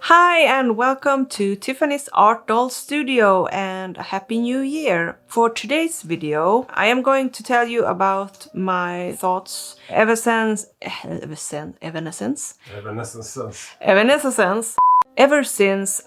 Hi and welcome to Tiffany's Art Doll Studio and a Happy New Year! For today's video, I am going to tell you about my thoughts Ever since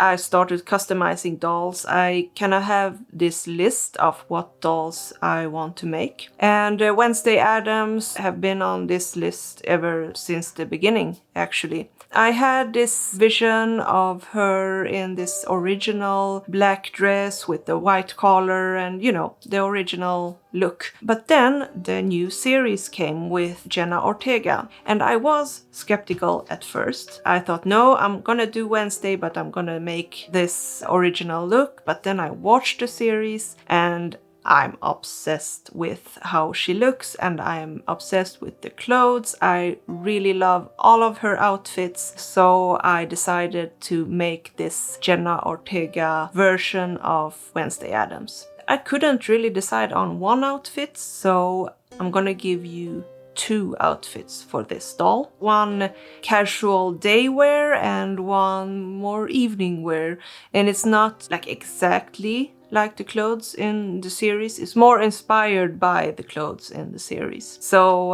I started customizing dolls, I kind of have this list of what dolls I want to make. And Wednesday Addams have been on this list ever since the beginning, actually. I had this vision of her in this original black dress with the white collar and, the original look. But then the new series came with Jenna Ortega, and I was skeptical at first. I thought, no, I'm gonna do Wednesday, but I'm gonna make this original look. But then I watched the series and I'm obsessed with how she looks and I'm obsessed with the clothes. I really love all of her outfits, so I decided to make this Jenna Ortega version of Wednesday Addams. I couldn't really decide on one outfit, so I'm gonna give you two outfits for this doll. One casual day wear and one more evening wear. And it's not like exactly like the clothes in the series. It's more inspired by the clothes in the series. So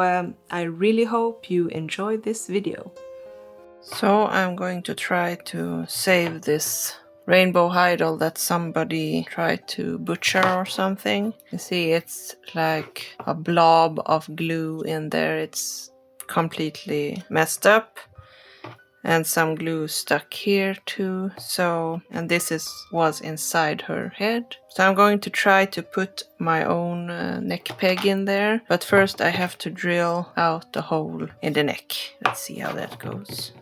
I really hope you enjoy this video. So I'm going to try to save this rainbow idol that somebody tried to butcher or something. You see, it's like a blob of glue in there. It's completely messed up. And some glue stuck here too. And this was inside her head. So I'm going to try to put my own neck peg in there. But first I have to drill out the hole in the neck. Let's see how that goes.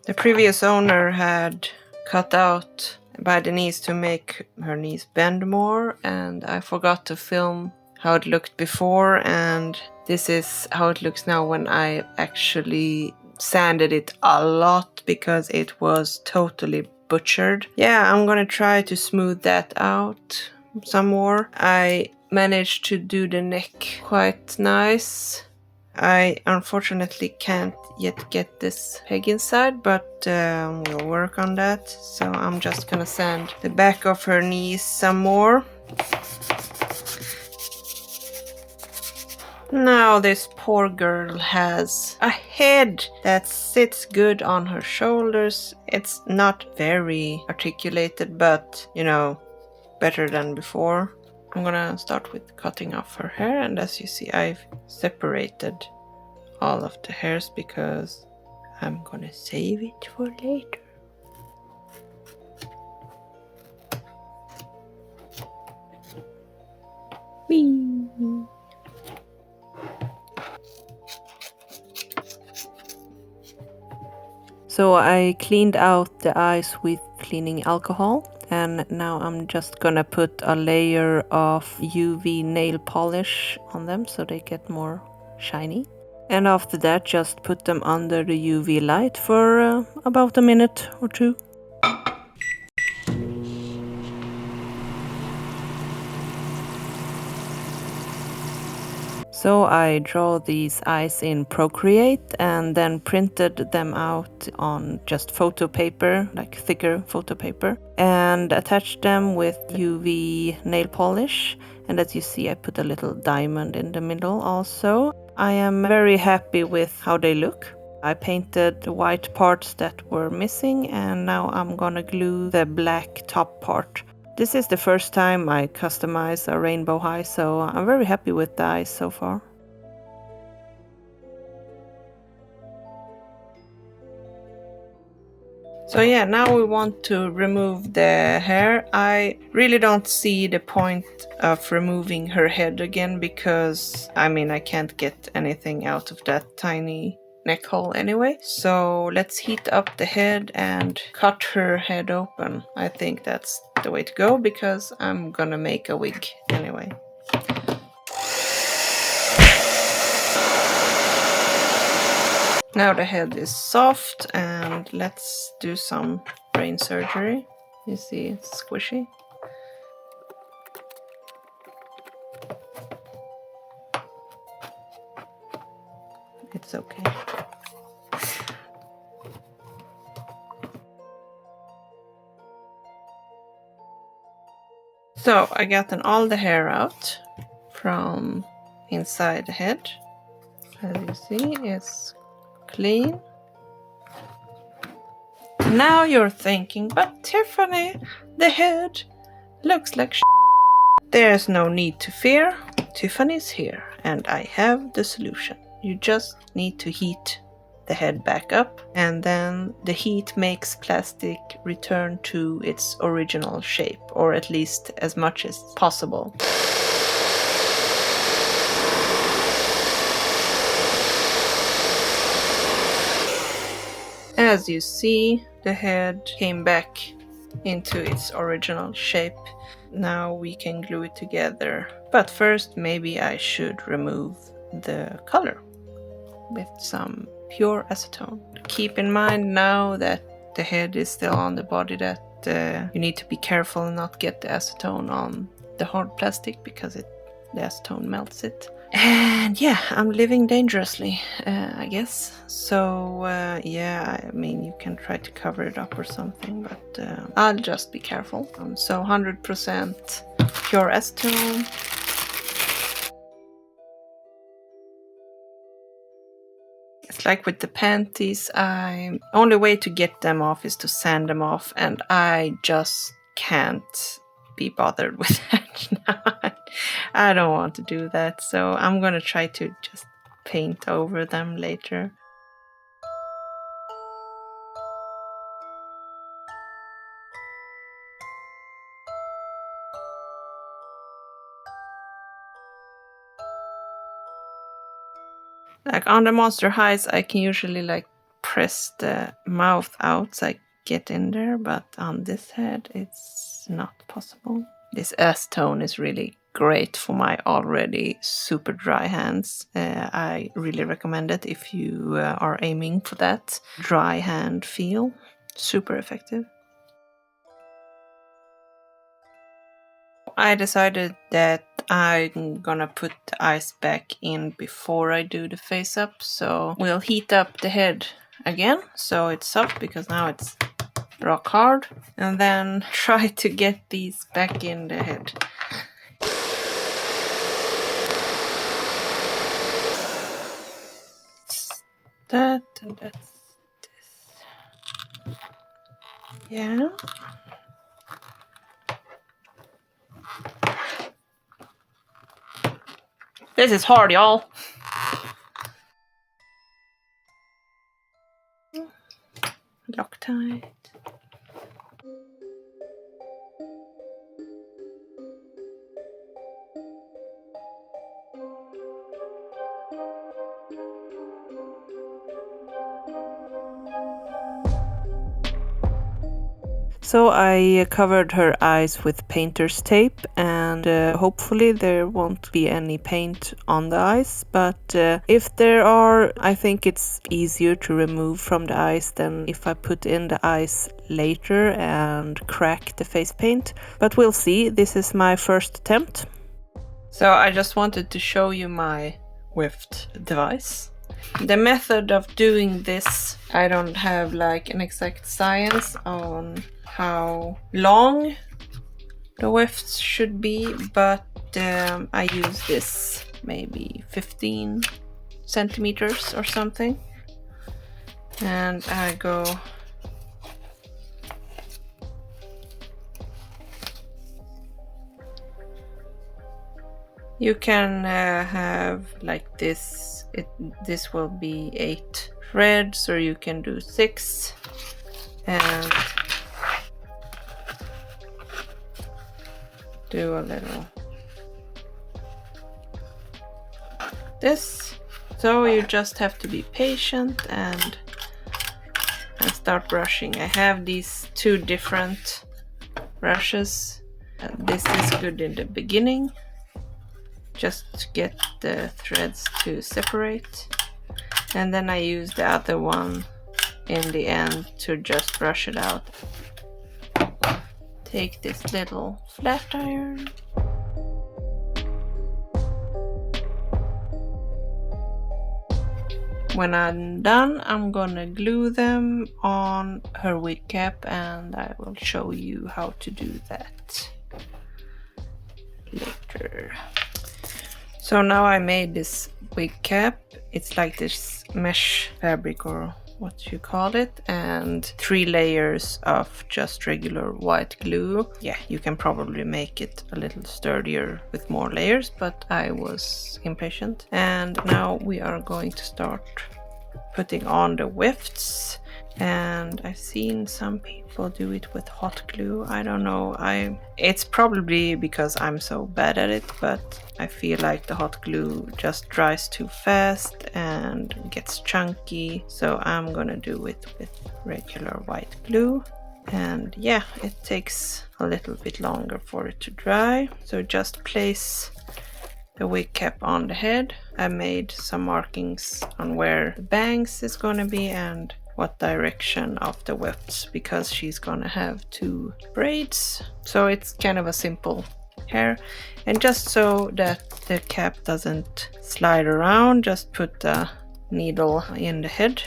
The previous owner had cut out by the knees to make her knees bend more, and I forgot to film how it looked before, and this is how it looks now when I actually sanded it a lot because it was totally butchered. Yeah, I'm gonna try to smooth that out some more. I managed to do the neck quite nice. I unfortunately can't yet get this peg inside, but we'll work on that. So I'm just gonna sand the back of her knees some more. Now this poor girl has a head that sits good on her shoulders. It's not very articulated, but better than before. I'm gonna start with cutting off her hair, and as you see, I've separated all of the hairs because I'm gonna save it for later. Whee! So I cleaned out the eyes with cleaning alcohol. And now I'm just gonna put a layer of UV nail polish on them so they get more shiny. And after that, just put them under the UV light for about a minute or two. So I draw these eyes in Procreate and then printed them out on just photo paper, like thicker photo paper, and attached them with UV nail polish. And as you see, I put a little diamond in the middle also. I am very happy with how they look. I painted the white parts that were missing, and now I'm gonna glue the black top part. This is the first time I customize a rainbow eye, so I'm very happy with the eyes so far. So yeah, now we want to remove the hair. I really don't see the point of removing her head again because, I can't get anything out of that tiny neck hole anyway. So let's heat up the head and cut her head open. I think that's the way to go because I'm gonna make a wig anyway. Now the head is soft and let's do some brain surgery. You see it's squishy. It's okay. So I gotten all the hair out from inside the head. As you see, it's clean. Now you're thinking, but Tiffany, the head looks like shit. There's no need to fear. Tiffany's here and I have the solution. You just need to heat the head back up, and then the heat makes plastic return to its original shape, or at least as much as possible. As you see, the head came back into its original shape. Now we can glue it together. But first, maybe I should remove the color with some pure acetone. Keep in mind now that the head is still on the body that you need to be careful and not get the acetone on the hard plastic, because the acetone melts it. And yeah, I'm living dangerously, I guess. So yeah, I mean, you can try to cover it up or something, but I'll just be careful. So 100% pure acetone. It's like with the panties, only way to get them off is to sand them off, and I just can't be bothered with that. I don't want to do that, so I'm gonna try to just paint over them later. Like on the Monster Highs, I can usually like press the mouth out so I get in there, but on this head it's not possible. This acetone is really great for my already super dry hands. I really recommend it if you are aiming for that dry hand feel. Super effective. I decided that I'm gonna put the eyes back in before I do the face up, so we'll heat up the head again so it's soft, because now it's rock hard, and then try to get these back in the head. That and that's this. Yeah. This is hard, y'all. Loctite. So I covered her eyes with painter's tape, and hopefully there won't be any paint on the eyes, but if there are, I think it's easier to remove from the eyes than if I put in the eyes later and crack the face paint. But we'll see. This is my first attempt. So I just wanted to show you my whiffed device. The method of doing this, I don't have like an exact science on how long the wefts should be, but I use this maybe 15 centimeters or something, and I go you can have like this. This will be 8 threads, or you can do 6, and do a little this. So you just have to be patient and start brushing. I have these 2 different brushes. This is good in the beginning, just to get the threads to separate, and then I use the other one in the end to just brush it out. Take this little flat iron. When I'm done, I'm gonna glue them on her wig cap, and I will show you how to do that later. So now I made this wig cap. It's like this mesh fabric, or what you call it, and 3 layers of just regular white glue. Yeah, you can probably make it a little sturdier with more layers, but I was impatient. And now we are going to start putting on the wefts, and I've seen some people do it with hot glue. I don't know, it's probably because I'm so bad at it, but I feel like the hot glue just dries too fast and gets chunky, so I'm gonna do it with regular white glue. And yeah, it takes a little bit longer for it to dry, so just place the wig cap on the head. I made some markings on where the bangs is gonna be and what direction of the wefts, because she's gonna have 2 braids. So it's kind of a simple hair. And just so that the cap doesn't slide around, just put the needle in the head,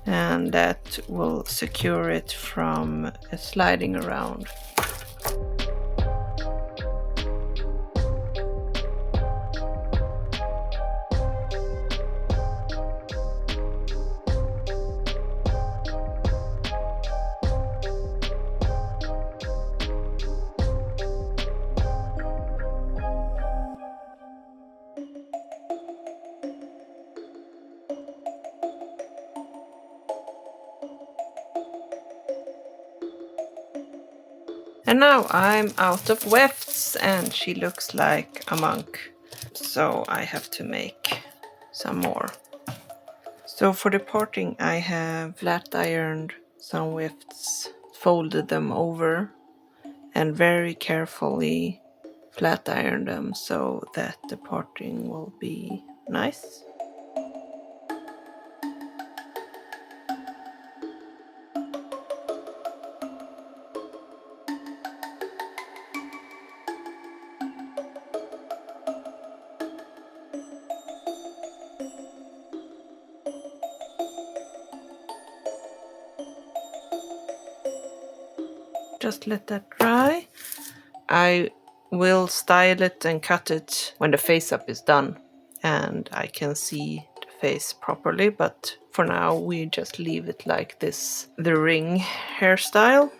and that will secure it from sliding around. And now I'm out of wefts and she looks like a monk. So I have to make some more. So for the parting, I have flat ironed some wefts, folded them over, and very carefully flat ironed them so that the parting will be nice. Just let that dry. I will style it and cut it when the face up is done and I can see the face properly, but for now we just leave it like this, the ring hairstyle.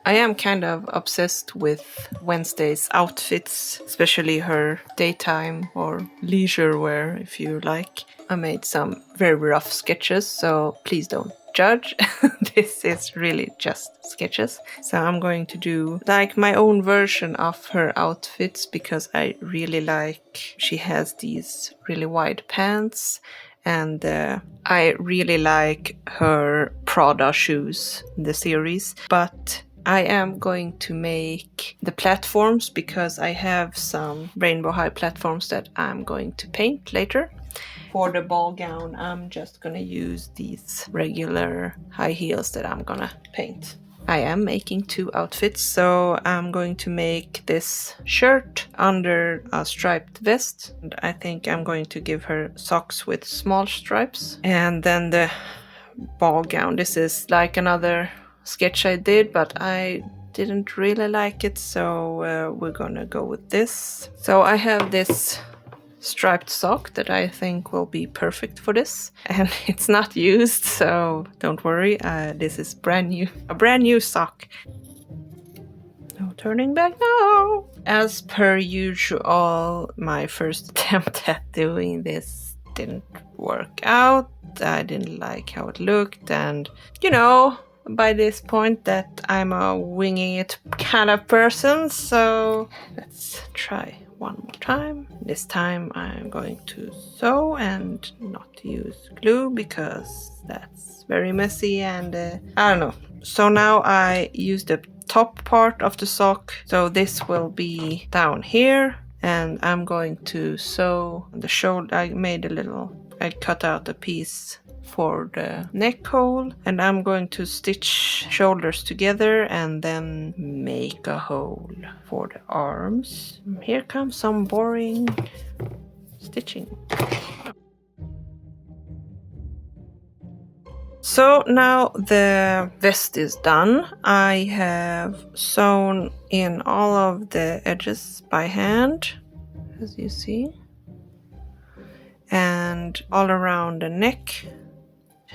I am kind of obsessed with Wednesday's outfits, especially her daytime or leisure wear, if you like. I made some very rough sketches, so please don't judge. This is really just sketches. So I'm going to do like my own version of her outfits, because I really like, she has these really wide pants, and I really like her Prada shoes in the series. But I am going to make the platforms because I have some rainbow high platforms that I'm going to paint later. For the ball gown, I'm just gonna use these regular high heels that I'm gonna paint. I am making 2 outfits, so I'm going to make this shirt under a striped vest. And I think I'm going to give her socks with small stripes. And then the ball gown, this is like another sketch I did, but I didn't really like it, so we're gonna go with this. So I have this striped sock that I think will be perfect for this, and it's not used, so don't worry, this is a brand new sock. No turning back now. As per usual, my first attempt at doing this didn't work out. I didn't like how it looked, and you know, by this point that I'm a winging it kind of person, so let's try one more time. This time I'm going to sew and not use glue because that's very messy and I don't know. So now I use the top part of the sock, so this will be down here, and I'm going to sew the shoulder. I cut out a piece for the neck hole, and I'm going to stitch shoulders together and then make a hole for the arms. Here comes some boring stitching. So now the vest is done. I have sewn in all of the edges by hand, as you see, and all around the neck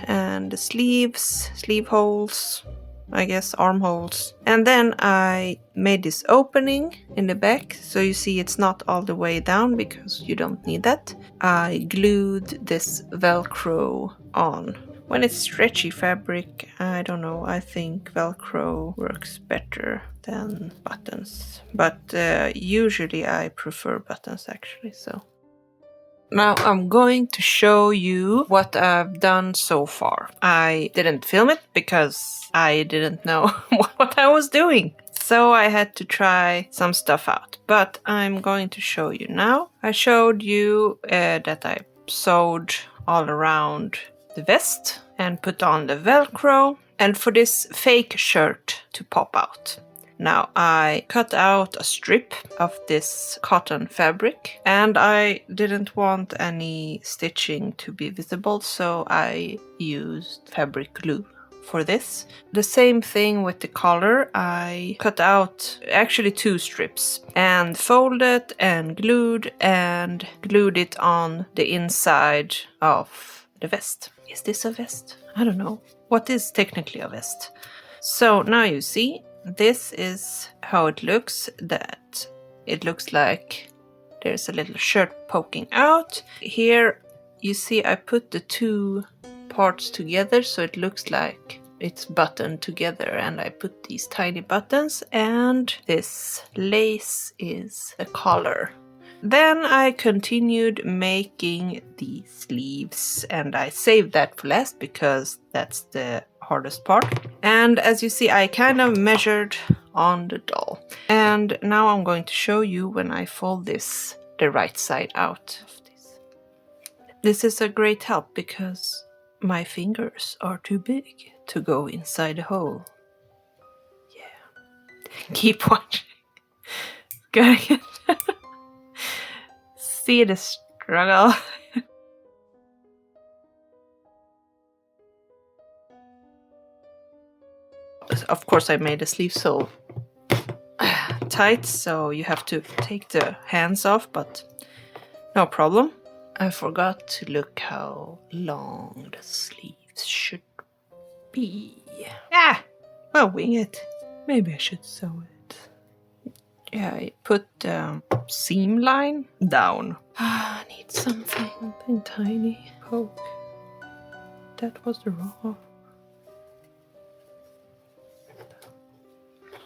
and the sleeves, sleeve holes, I guess armholes. And then I made this opening in the back, so you see it's not all the way down because you don't need that. I glued this Velcro on. When it's stretchy fabric, I don't know, I think Velcro works better than buttons. But usually I prefer buttons actually, so. Now I'm going to show you what I've done so far. I didn't film it because I didn't know what I was doing. So I had to try some stuff out, but I'm going to show you now. I showed you that I sewed all around the vest and put on the Velcro, and for this fake shirt to pop out. Now I cut out a strip of this cotton fabric, and I didn't want any stitching to be visible, so I used fabric glue for this. The same thing with the collar. I cut out actually 2 strips and folded and glued it on the inside of the vest. Is this a vest? I don't know. What is technically a vest? So now you see, this is how it looks. That it looks like there's a little shirt poking out. Here you see I put the 2 parts together so it looks like it's buttoned together, and I put these tiny buttons, and this lace is the collar. Then I continued making the sleeves, and I saved that for last because that's the hardest part. And as you see, I kind of measured on the doll. And now I'm going to show you when I fold this the right side out of this. This is a great help because my fingers are too big to go inside the hole. Yeah. Keep watching. Good. See the struggle. Of course I made the sleeve so tight, so you have to take the hands off, but no problem. I forgot to look how long the sleeves should be. Ah! Well, wing it. Maybe I should sew it. Yeah, I put the seam line down. I need something tiny. Poke. That was the wrong.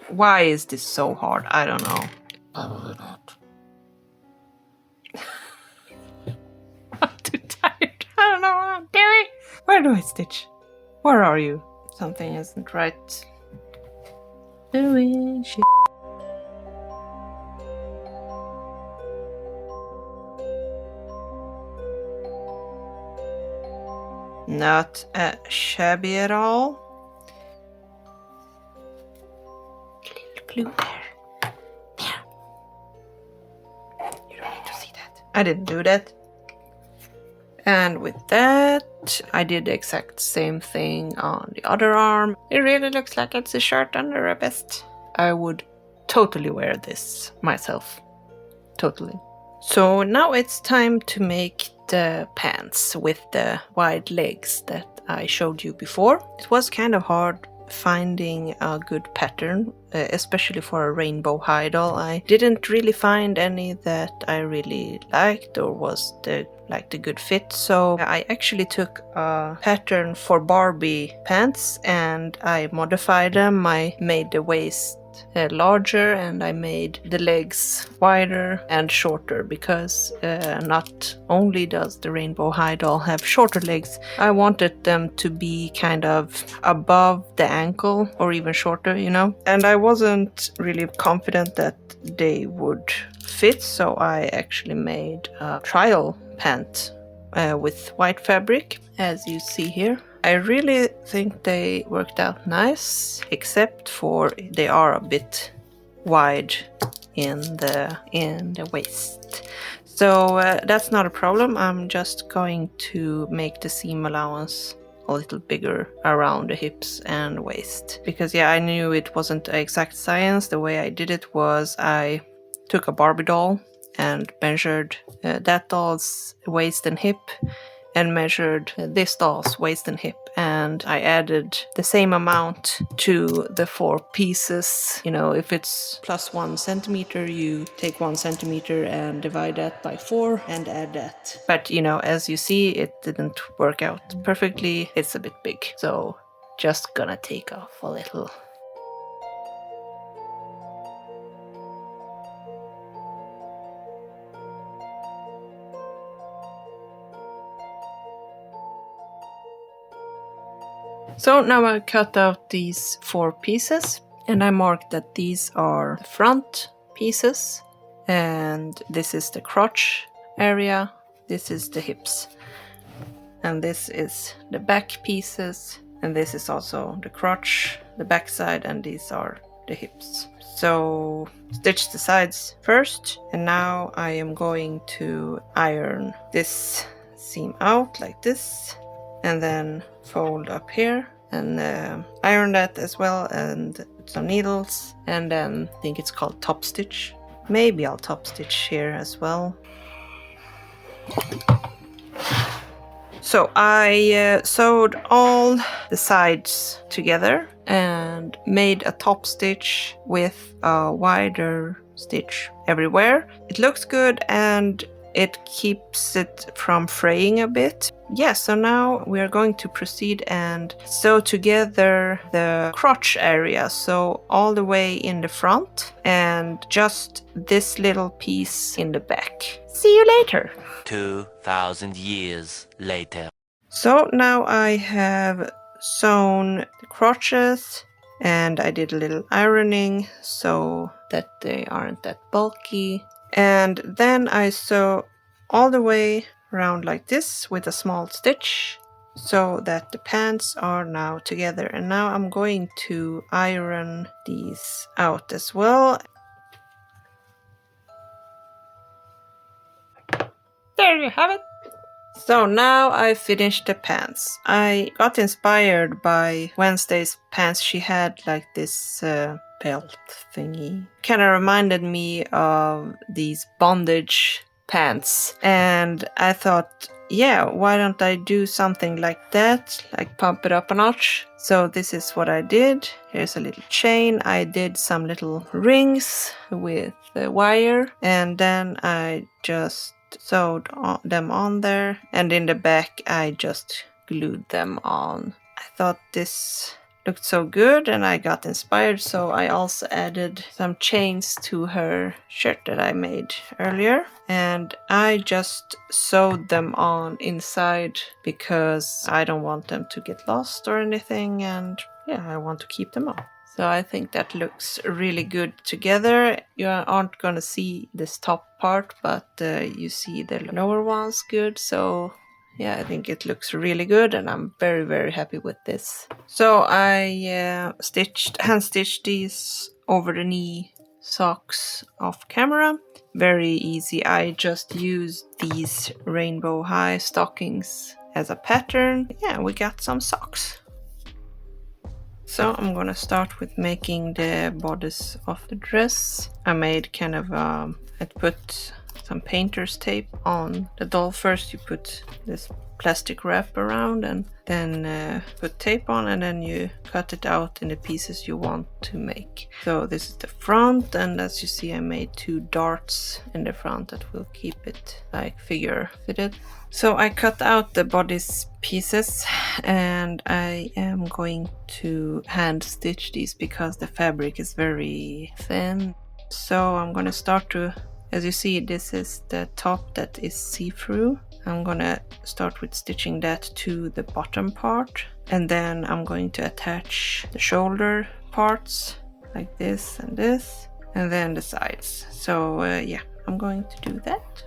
Why is this so hard? I don't know. Probably not. I'm too tired. I don't know what I'm doing. Where do I stitch? Where are you? Something isn't right. Doing shit. Not shabby at all. Glue there. There. You don't need to see that. I didn't do that. And with that, I did the exact same thing on the other arm. It really looks like it's a shirt under a vest. I would totally wear this myself. Totally. So now it's time to make the pants with the wide legs that I showed you before. It was kind of hard finding a good pattern, especially for a rainbow high doll. I didn't really find any that I really liked or was the good fit, so I actually took a pattern for Barbie pants and I modified them. I made the waist larger and I made the legs wider and shorter because not only does the rainbow high doll have shorter legs, I wanted them to be kind of above the ankle or even shorter, you know. And I wasn't really confident that they would fit, so I actually made a trial pant with white fabric, as you see here. I really think they worked out nice, except for they are a bit wide in the waist. So that's not a problem. I'm just going to make the seam allowance a little bigger around the hips and waist. Because yeah, I knew it wasn't exact science. The way I did it was I took a Barbie doll and measured that doll's waist and hip, and measured this doll's waist and hip, and I added the same amount to the 4 pieces. You know, if it's plus 1 centimeter, you take 1 centimeter and divide that by 4 and add that. But you know, as you see, it didn't work out perfectly. It's a bit big, so just gonna take off a little. So now I cut out these 4 pieces, and I marked that these are the front pieces, and this is the crotch area, this is the hips, and this is the back pieces, and this is also the crotch, the back side, and these are the hips. So stitch the sides first, and now I am going to iron this seam out like this, and then fold up here and iron that as well, and put some needles, and then I think it's called top stitch. Maybe I'll top stitch here as well. So I sewed all the sides together and made a top stitch with a wider stitch everywhere. It looks good and it keeps it from fraying a bit. Yeah, so now we are going to proceed and sew together the crotch area, so all the way in the front and just this little piece in the back. See you later! 2,000 years later. So now I have sewn the crotches and I did a little ironing so that they aren't that bulky. And then I sew all the way around like this with a small stitch so that the pants are now together. And now I'm going to iron these out as well. There you have it! So now I finished the pants. I got inspired by Wednesday's pants. She had like this belt thingy. Kind of reminded me of these bondage pants. And I thought, yeah, why don't I do something like that? Like pump it up a notch. So this is what I did. Here's a little chain. I did some little rings with the wire. And then I just sewed them on there. And in the back, I just glued them on. I thought this looked so good and I got inspired, so I also added some chains to her shirt that I made earlier, and I just sewed them on inside because I don't want them to get lost or anything, and yeah, I want to keep them on. So I think that looks really good together. You aren't gonna see this top part, but you see the lower ones good, so yeah, I think it looks really good and I'm very, very happy with this. So I hand stitched these over the knee socks off camera. Very easy. I just used these rainbow high stockings as a pattern. Yeah, we got some socks. So I'm gonna start with making the bodice of the dress. I made kind of I put some painter's tape on the doll. First you put this plastic wrap around and then put tape on, and then you cut it out in the pieces you want to make. So this is the front, and as you see I made 2 darts in the front that will keep it like figure fitted. So I cut out the bodice pieces and I am going to hand stitch these because the fabric is very thin. So I'm gonna start to, as you see, this is the top that is see-through. I'm gonna start with stitching that to the bottom part, and then I'm going to attach the shoulder parts like this, and then the sides. So yeah, I'm going to do that.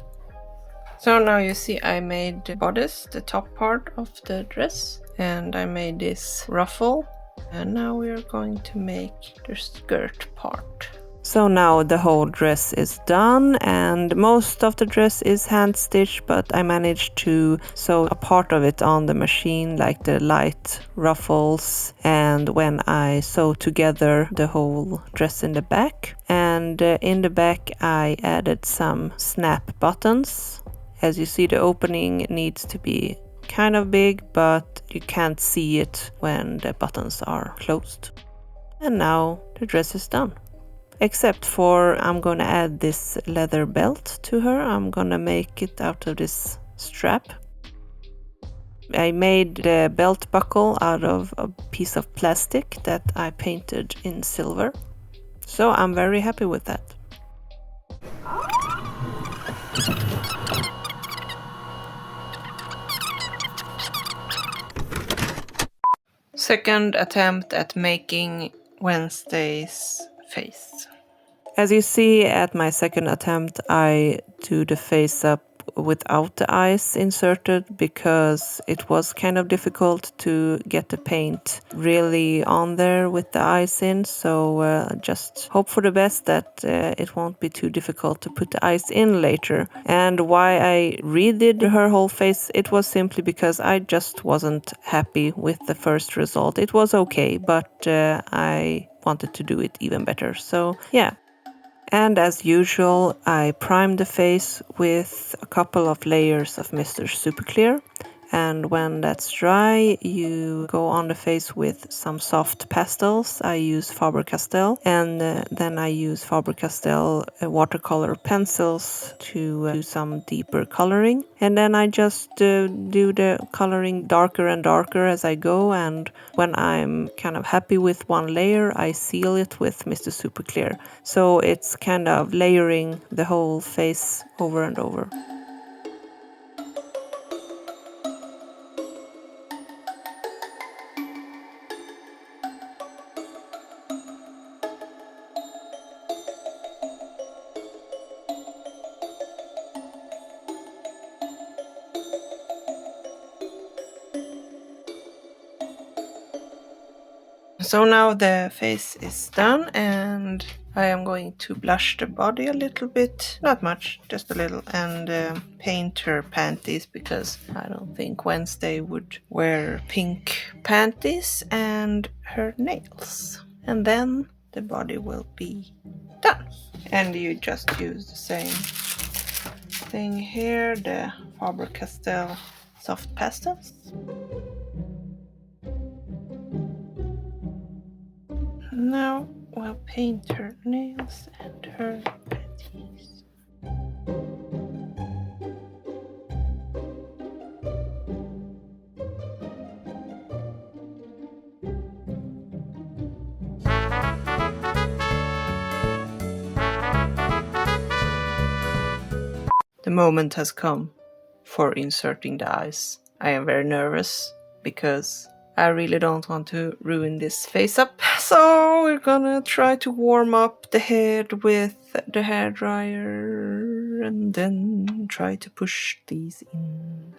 So now you see I made the bodice, the top part of the dress, and I made this ruffle, and now we are going to make the skirt part. So now the whole dress is done, and most of the dress is hand stitched, but I managed to sew a part of it on the machine, like the light ruffles, and when I sew together the whole dress in the back. And in the back I added some snap buttons. As you see, the opening needs to be kind of big, but you can't see it when the buttons are closed. And now the dress is done. Except for I'm gonna add this leather belt to her. I'm gonna make it out of this strap. I made the belt buckle out of a piece of plastic that I painted in silver. So I'm very happy with that. Second attempt at making Wednesday's face. As you see at my second attempt, I do the face up without the eyes inserted because it was kind of difficult to get the paint really on there with the eyes in. So just hope for the best that it won't be too difficult to put the eyes in later. And why I redid her whole face, it was simply because I just wasn't happy with the first result. It was okay, but I wanted to do it even better. So yeah. And as usual, I primed the face with a couple of layers of Mr. Super Clear. And when that's dry, you go on the face with some soft pastels. I use Faber-Castell, and then I use Faber-Castell watercolor pencils to do some deeper coloring. And then I just do the coloring darker and darker as I go, and when I'm kind of happy with one layer, I seal it with Mr. Super Clear. So it's kind of layering the whole face over and over. So now the face is done, and I am going to blush the body a little bit, not much, just a little, and paint her panties because I don't think Wednesday would wear pink panties, and her nails. And then the body will be done. And you just use the same thing here, the Faber-Castell soft pastels. Now we'll paint her nails and her panties. The moment has come for inserting the eyes. I am very nervous because I really don't want to ruin this face up. So we're gonna try to warm up the head with the hairdryer and then try to push these in.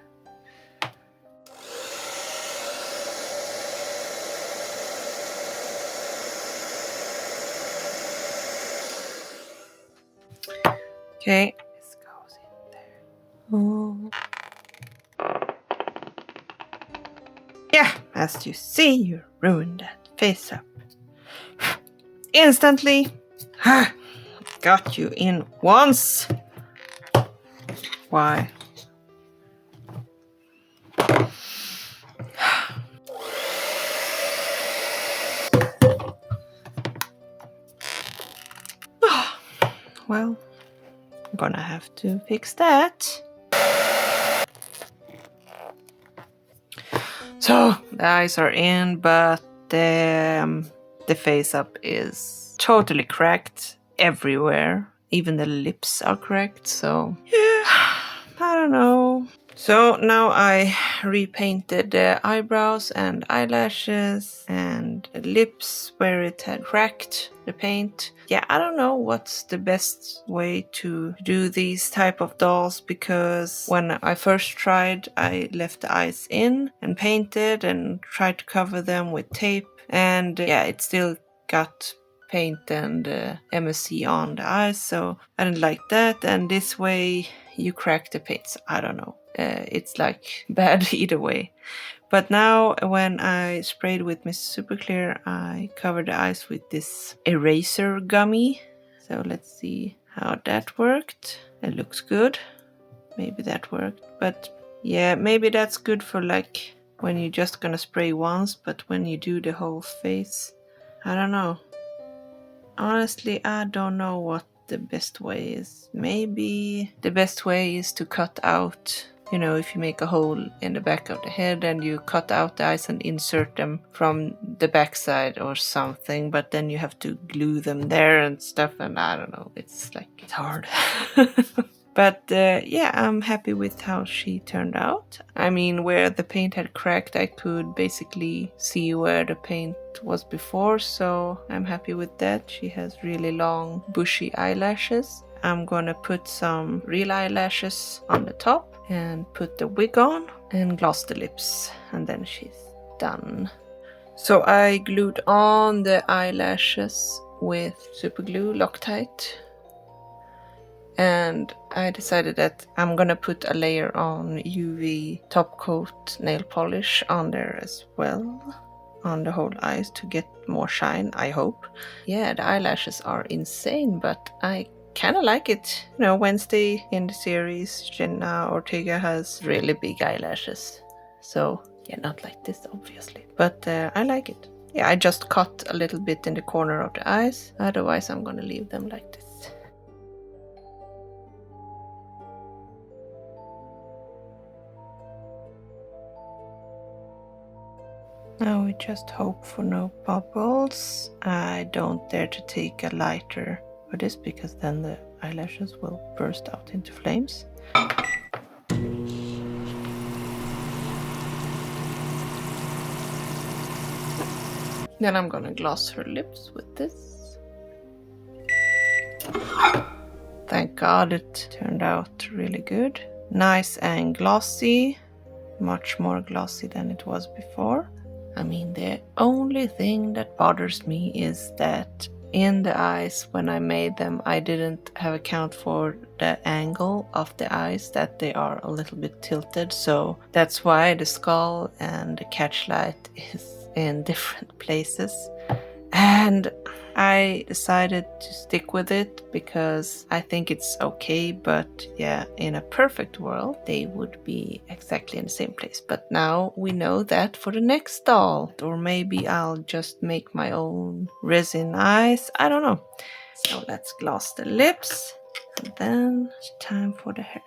Okay, this goes in there. Oh. Yeah, as you see, you ruined that face up. Instantly. Got you in once. Why? Well, I'm gonna have to fix that. So the eyes are in, but the face up is totally cracked everywhere. Even the lips are cracked, so yeah, I don't know. So now I repainted the eyebrows and eyelashes and the lips where it had cracked the paint. Yeah, I don't know what's the best way to do these type of dolls, because when I first tried, I left the eyes in and painted and tried to cover them with tape, and yeah, it still got paint and MSC on the eyes, so I didn't like that. And this way you crack the paints. I don't know. It's like bad either way. But now when I sprayed with Miss Super Clear, I covered the eyes with this eraser gummy. So let's see how that worked. It looks good. Maybe that worked. But yeah, maybe that's good for like when you're just gonna spray once, but when you do the whole face, I don't know. Honestly, I don't know what the best way is. Maybe the best way is to cut out, you know, if you make a hole in the back of the head and you cut out the eyes and insert them from the backside or something, but then you have to glue them there and stuff, and I don't know, it's hard. But yeah, I'm happy with how she turned out. I mean, where the paint had cracked, I could basically see where the paint was before, so I'm happy with that. She has really long, bushy eyelashes. I'm gonna put some real eyelashes on the top and put the wig on and gloss the lips, and then she's done. So I glued on the eyelashes with super glue, Loctite. And I decided that I'm gonna put a layer on UV top coat nail polish on there as well, on the whole eyes to get more shine, I hope. Yeah, the eyelashes are insane, but I kind of like it. You know, Wednesday in the series, Jenna Ortega has really big eyelashes. So yeah, not like this obviously, but I like it. Yeah, I just cut a little bit in the corner of the eyes, otherwise I'm gonna leave them like this. Now we just hope for no bubbles. I don't dare to take a lighter for this because then the eyelashes will burst out into flames. Then I'm gonna gloss her lips with this. Thank God it turned out really good. Nice and glossy. Much more glossy than it was before. I mean, the only thing that bothers me is that in the eyes, when I made them, I didn't have account for the angle of the eyes, that they are a little bit tilted. So that's why the skull and the catchlight is in different places. And I decided to stick with it because I think it's okay, but yeah, in a perfect world, they would be exactly in the same place. But now we know that for the next doll, or maybe I'll just make my own resin eyes. I don't know. So let's gloss the lips, and then it's time for the hair.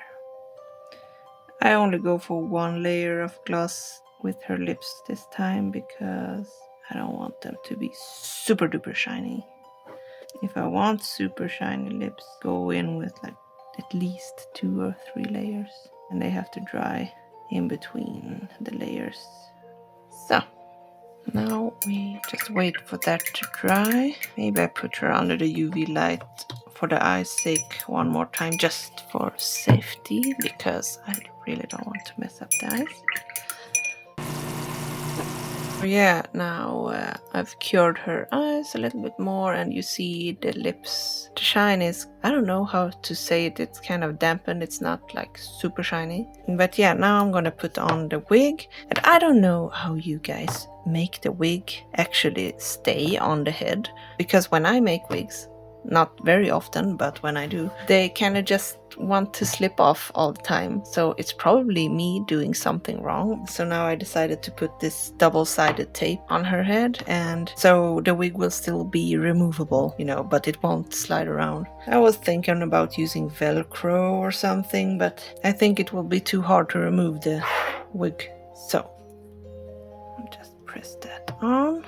I only go for one layer of gloss with her lips this time because I don't want them to be super duper shiny. If I want super shiny lips, go in with like at least 2 or 3 layers, and they have to dry in between the layers. So now we just wait for that to dry. Maybe I put her under the UV light for the eye's sake one more time, just for safety, because I really don't want to mess up the eyes. Yeah, now I've cured her eyes a little bit more, and you see the lips. The shine is, I don't know how to say it, it's kind of dampened, it's not like super shiny. But yeah, now I'm gonna put on the wig, and I don't know how you guys make the wig actually stay on the head, because when I make wigs, not very often, but when I do, they kind of just want to slip off all the time. So it's probably me doing something wrong. So now I decided to put this double-sided tape on her head, and so the wig will still be removable, you know, but it won't slide around. I was thinking about using Velcro or something, but I think it will be too hard to remove the wig. So I'll just press that on.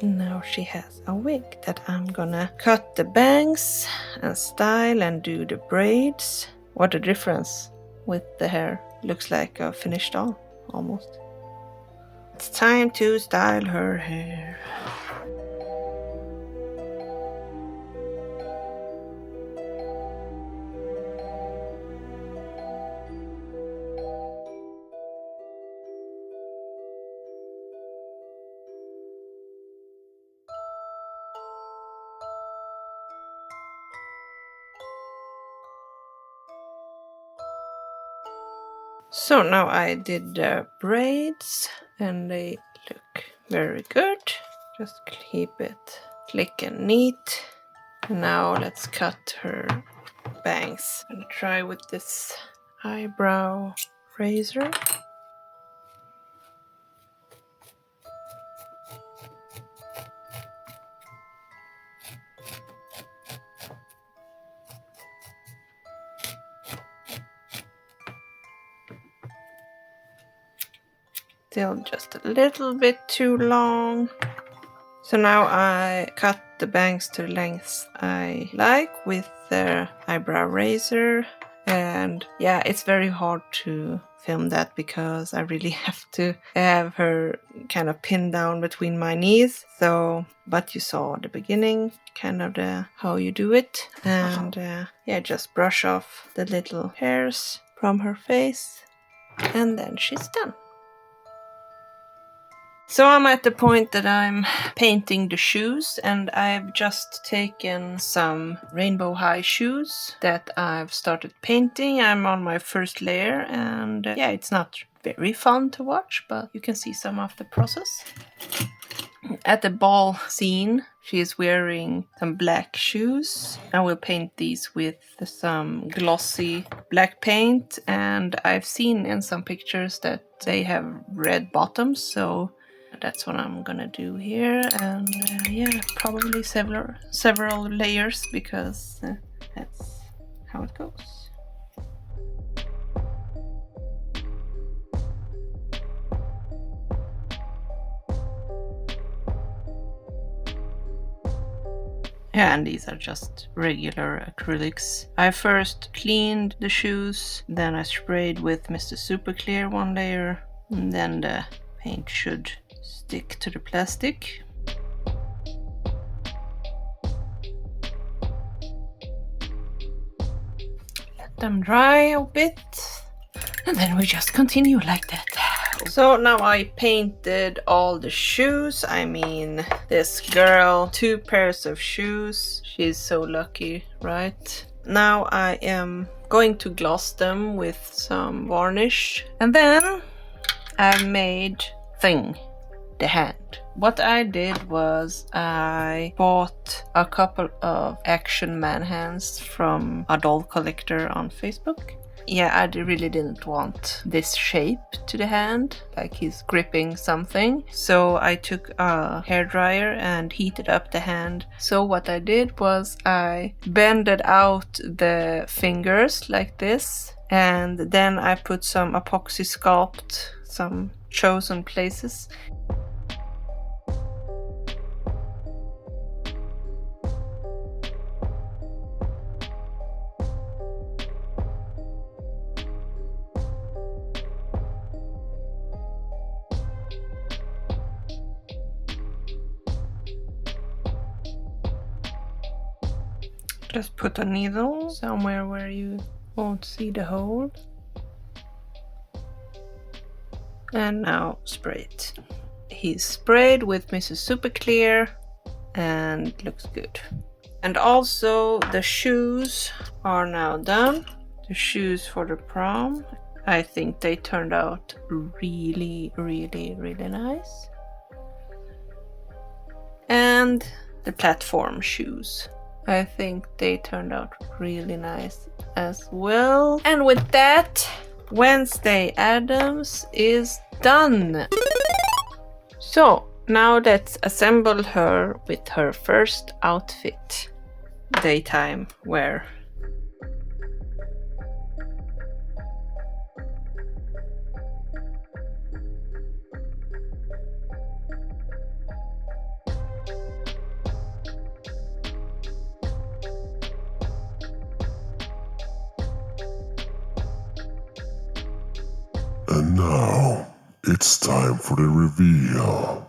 Now she has a wig that I'm gonna cut the bangs and style and do the braids. What a difference with the hair. Looks like a finished doll, almost. It's time to style her hair. So now I did the braids and they look very good. Just keep it slick and neat. And now let's cut her bangs. I'm gonna try with this eyebrow razor. Still just a little bit too long. So now I cut the bangs to the lengths I like with the eyebrow razor. And yeah, it's very hard to film that because I really have to have her kind of pinned down between my knees. So, but you saw at the beginning kind of how you do it. And yeah, just brush off the little hairs from her face. And then she's done. So I'm at the point that I'm painting the shoes, and I've just taken some rainbow high shoes that I've started painting. I'm on my first layer, and yeah, it's not very fun to watch, but you can see some of the process. At the ball scene, she is wearing some black shoes. I will paint these with some glossy black paint, and I've seen in some pictures that they have red bottoms, so that's what I'm gonna do here. And yeah, probably several layers because that's how it goes. Yeah, and these are just regular acrylics. I first cleaned the shoes, then I sprayed with Mr. Super Clear one layer, and then the paint should stick to the plastic. Let them dry a bit, and then we just continue like that. So now I painted all the shoes. I mean, this girl, 2 pairs of shoes. She's so lucky, right? Now I am going to gloss them with some varnish. And then I made the hand. What I did was I bought a couple of action man hands from a doll collector on Facebook. Yeah, I really didn't want this shape to the hand, like he's gripping something. So I took a hairdryer and heated up the hand. So what I did was I bended out the fingers like this, and then I put some epoxy sculpt, some chosen places. Just put a needle somewhere where you won't see the hole. And now spray it. He's sprayed with Mrs. Super Clear and looks good. And also the shoes are now done. The shoes for the prom. I think they turned out really, really, really nice. And the platform shoes. I think they turned out really nice as well. And with that, Wednesday Addams is done. So now let's assemble her with her first outfit. Daytime wear. And now, it's time for the reveal.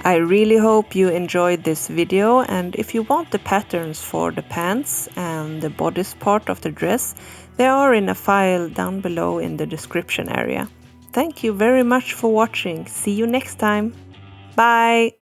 I really hope you enjoyed this video, and if you want the patterns for the pants and the bodice part of the dress, they are in a file down below in the description area. Thank you very much for watching. See you next time. Bye!